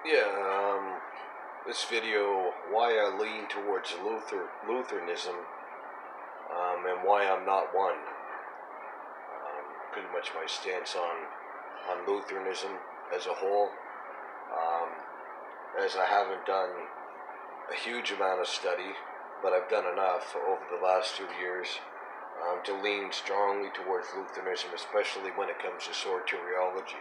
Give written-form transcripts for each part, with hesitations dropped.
Yeah, this video, why I lean towards Lutheranism, and why I'm not one. Pretty much my stance on Lutheranism as a whole, as I haven't done a huge amount of study, but I've done enough over the last few years to lean strongly towards Lutheranism, especially when it comes to soteriology.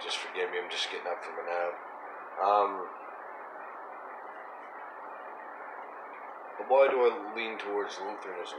Just forgive me, I'm just getting up from a nap. But why do I lean towards Lutheranism?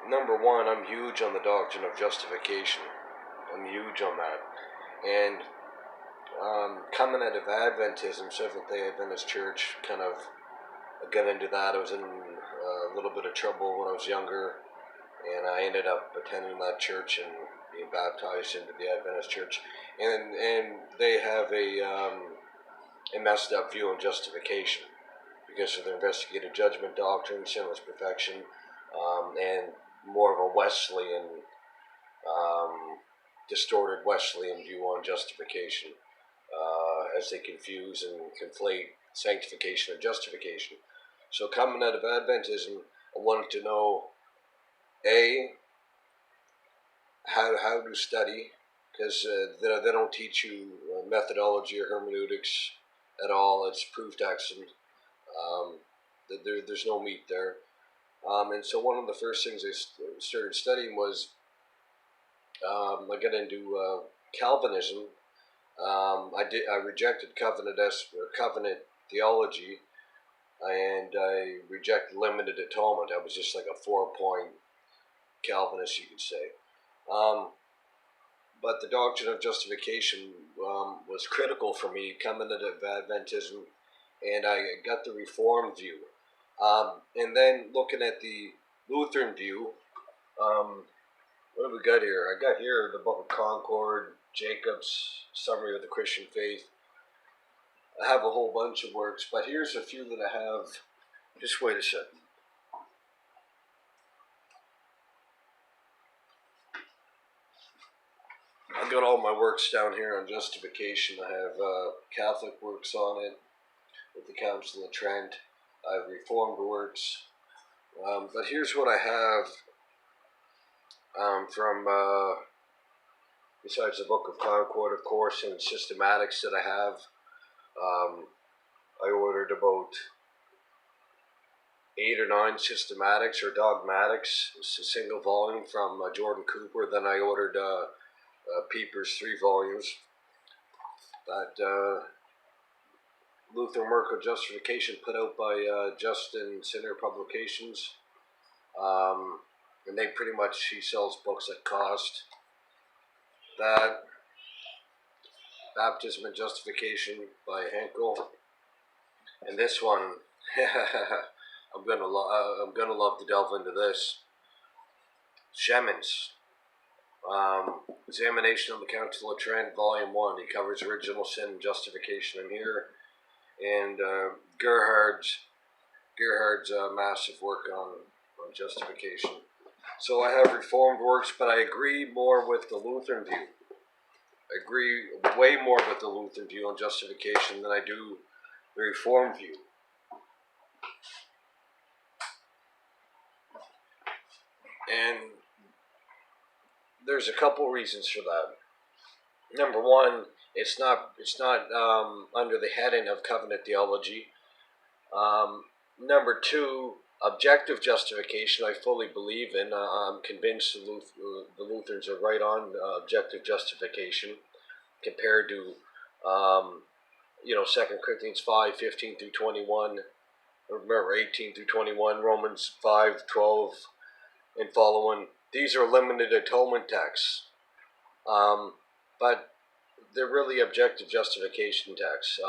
Number one, I'm huge on the doctrine of justification. I'm huge on that. And coming out of Adventism, Seventh-day Adventist Church, kind of got into that. I was in a little bit of trouble when I was younger, and I ended up attending that church and being baptized into the Adventist Church. And they have a messed up view on justification because of their investigative judgment doctrine, sinless perfection, and more of a Wesleyan, distorted Wesleyan view on justification, as they confuse and conflate sanctification and justification. So coming out of Adventism, I wanted to know, A, how to study, because they don't teach you methodology or hermeneutics at all. It's proof texting. There's no meat there. And so one of the first things I started studying was I got into Calvinism. I rejected covenant theology, and I rejected limited atonement. I was just like a 4-point Calvinist, you could say. But the doctrine of justification was critical for me coming out of Adventism, and I got the Reformed view. And then looking at the Lutheran view, what have we got here? I got here the Book of Concord, Jacob's Summary of the Christian Faith. I have a whole bunch of works, but here's a few that I have. Just wait a second. I've got all my works down here on justification. I have Catholic works on it with the Council of Trent. I have Reformed works. But here's what I have from, besides the Book of Concord, of course, and systematics that I have. I ordered about 8 or 9 systematics or dogmatics. It's a single volume from Jordan Cooper. Then I ordered Pieper's 3 volumes. That Lutheran Work of Justification put out by Justin Sinner Publications. And they pretty much, he sells books at cost. That Baptismal Justification by Henkel. And this one, I'm gonna love to delve into this. Shemans, Examination of the Council of Trent, Volume 1. He covers original sin and justification in here. And Gerhard's massive work on justification. So I have Reformed works, but I agree more with the Lutheran view. I agree way more with the Lutheran view on justification than I do the Reformed view. And there's a couple reasons for that. Number one, it's not under the heading of covenant theology. Number two, objective justification I fully believe in. I'm convinced the Lutherans are right on objective justification compared to 2 Corinthians 5:15 through 21. Remember 18 through 21, Romans 5:12 and following. These are limited atonement texts, but they're really objective justification texts.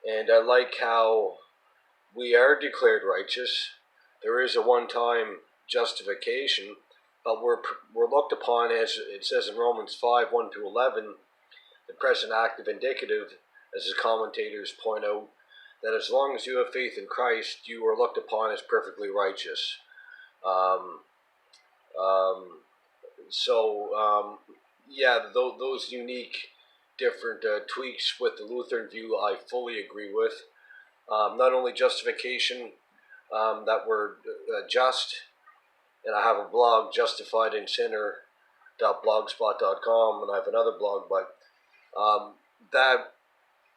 And I like how we are declared righteous. There is a one-time justification, but we're looked upon, as it says in Romans 5:1 through 11, the present active indicative, as the commentators point out, that as long as you have faith in Christ, you are looked upon as perfectly righteous. yeah, those unique, different tweaks with the Lutheran view, I fully agree with. Not only justification, that we're just, and I have a blog, justifiedinsinner.blogspot.com, and I have another blog, but that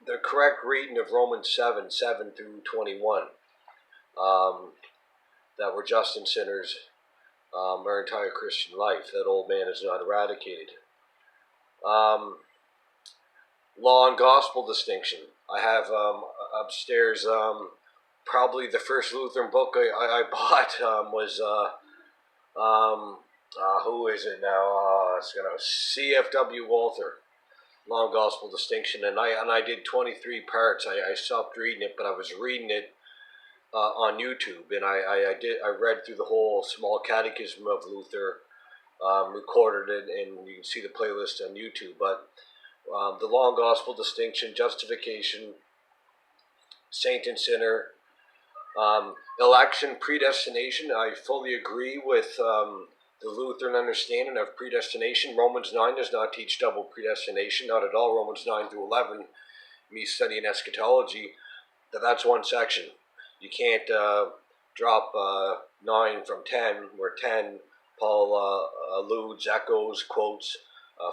the correct reading of Romans 7 through 21, that we're just in sinners our entire Christian life, that old man is not eradicated. Law and gospel distinction. I have upstairs, probably the first Lutheran book I bought was, who is it now? It's gonna C.F.W. Walther, Law and Gospel Distinction, and I did 23 parts. I stopped reading it, but I was reading it on YouTube, and I read through the whole Small Catechism of Luther, recorded it, and you can see the playlist on YouTube. But the Law and Gospel Distinction, Justification, Saint and Sinner, election, predestination. I fully agree with the Lutheran understanding of predestination. Romans 9 does not teach double predestination, not at all. Romans 9 through 11, me studying eschatology, that's one section. You can't drop 9 from 10, where 10, Paul alludes, echoes, quotes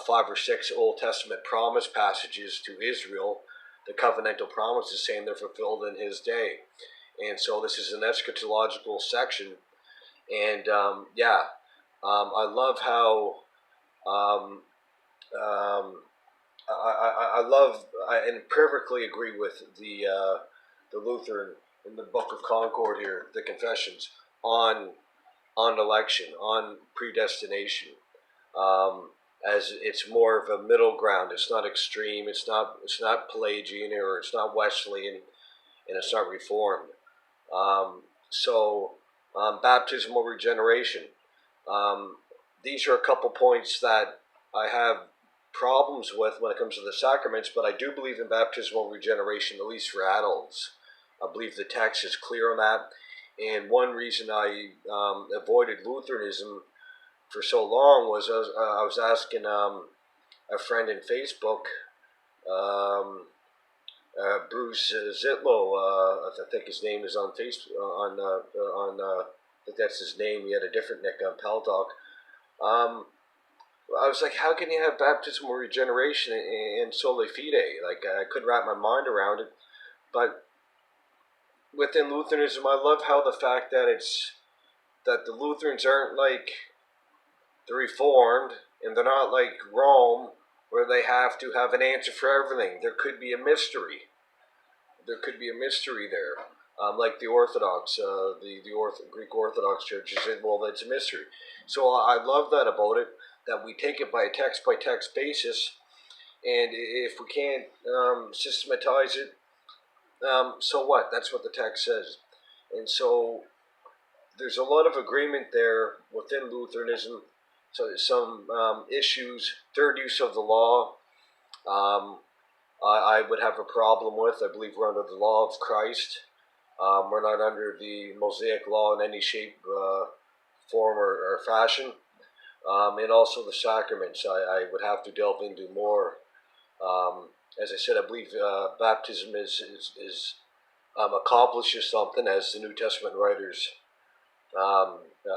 5 or 6 Old Testament promise passages to Israel, the covenantal promises saying they're fulfilled in his day. And so this is an eschatological section. And I love how I love and perfectly agree with the Lutheran in the Book of Concord here, the Confessions, on election, on predestination, as it's more of a middle ground. It's not extreme. It's not Pelagian, or it's not Wesleyan, and it's not Reformed. Baptismal regeneration. These are a couple points that I have problems with when it comes to the sacraments, but I do believe in baptismal regeneration, at least for adults. I believe the text is clear on that. And one reason I avoided Lutheranism for so long was I was asking a friend in Facebook, Bruce Zitlow, I think his name is on Facebook, I think that's his name. He had a different nick on Pal Talk. I was like, how can you have baptismal regeneration in soli fide? Like, I couldn't wrap my mind around it. But within Lutheranism, I love how the fact that that the Lutherans aren't like the Reformed, and they're not like Rome, where they have to have an answer for everything. There could be a mystery. There could be a mystery there. Like the Orthodox, the Greek Orthodox churches said, well, that's a mystery. So I love that about it, that we take it by text basis, and if we can't systematize it, so what? That's what the text says. And so there's a lot of agreement there within Lutheranism. So there's some issues, third use of the law, I would have a problem with. I believe we're under the law of Christ. We're not under the Mosaic law in any shape, form, or fashion. And also the sacraments, I would have to delve into more. As I said, I believe baptism accomplishes something, as the New Testament writers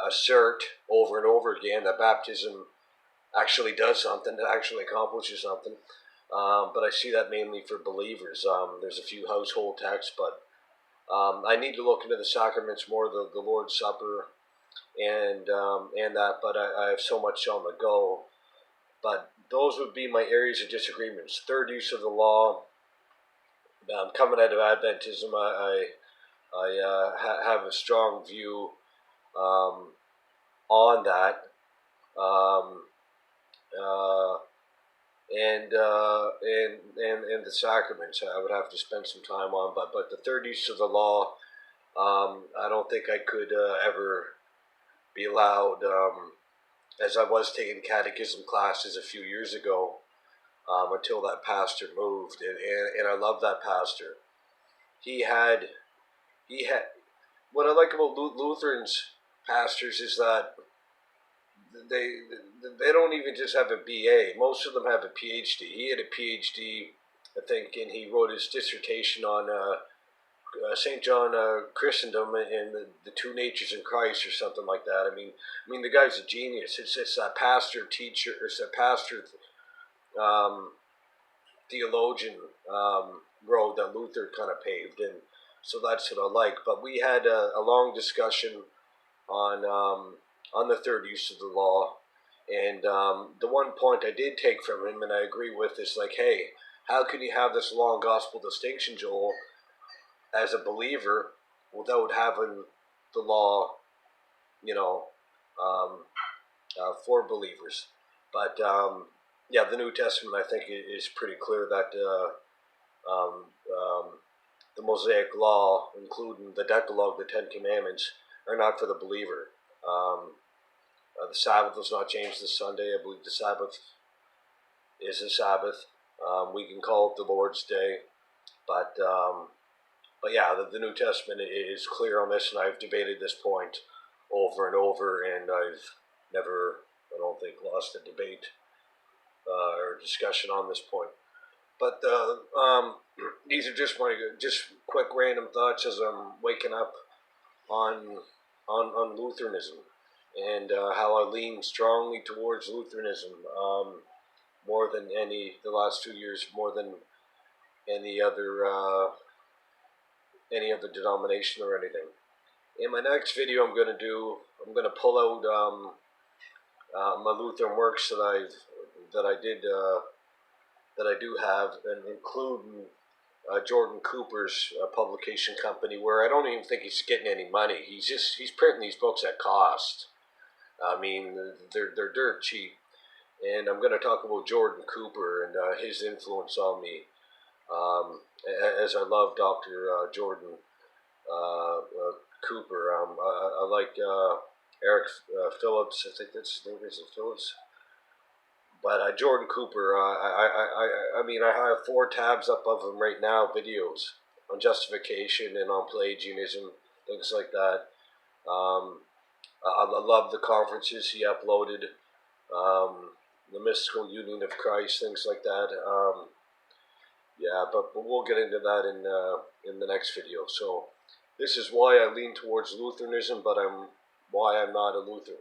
assert over and over again, that baptism actually does something, it actually accomplishes something. But I see that mainly for believers. There's a few household texts, but I need to look into the sacraments more, the Lord's Supper, and that. But I have so much on the go. But those would be my areas of disagreements. Third use of the law. Coming out of Adventism, I have a strong view on that. And the sacraments, I would have to spend some time on. But the third use of the law, I don't think I could ever be allowed, as I was taking catechism classes a few years ago, until that pastor moved, and I love that pastor. He had what I like about Lutherans pastors is that they don't even just have a BA. Most of them have a PhD. He had a PhD, I think, and he wrote his dissertation on St. John Christendom and the two natures in Christ or something like that. I mean, the guy's a genius. It's a pastor teacher, it's a pastor um, theologian road that Luther kind of paved, and so that's what I like. But we had a long discussion on the third use of the law, and the one point I did take from him, and I agree with, is like, hey, how can you have this law and gospel distinction, Joel, as a believer without having the law, you know, um, for believers? But yeah, the New Testament, I think, is pretty clear that um, um, the Mosaic Law, including the Decalogue, the Ten Commandments, are not for the believer. The Sabbath was not changed this Sunday. I believe the Sabbath is a Sabbath. We can call it the Lord's Day, but yeah, the New Testament is clear on this, and I've debated this point over and over, and I've never, I don't think, lost a debate or discussion on this point. But these are just my quick random thoughts as I'm waking up on Lutheranism, and how I lean strongly towards Lutheranism more than the last 2 years, more than any other denomination or anything. In my next video, I'm going to pull out my Lutheran works that I do have, and including Jordan Cooper's publication company, where I don't even think he's getting any money. He's printing these books at cost. I mean, they're dirt cheap. And I'm going to talk about Jordan Cooper and his influence on me, as I love Dr. Jordan Cooper. I like Eric Phillips. I think that's his name. Is it Phillips? But Jordan Cooper, I mean, I have 4 tabs up of him right now, videos on justification and on Pelagianism, things like that. I love the conferences he uploaded, the mystical union of Christ, things like that. Yeah, but we'll get into that in the next video. So this is why I lean towards Lutheranism, but why I'm not a Lutheran.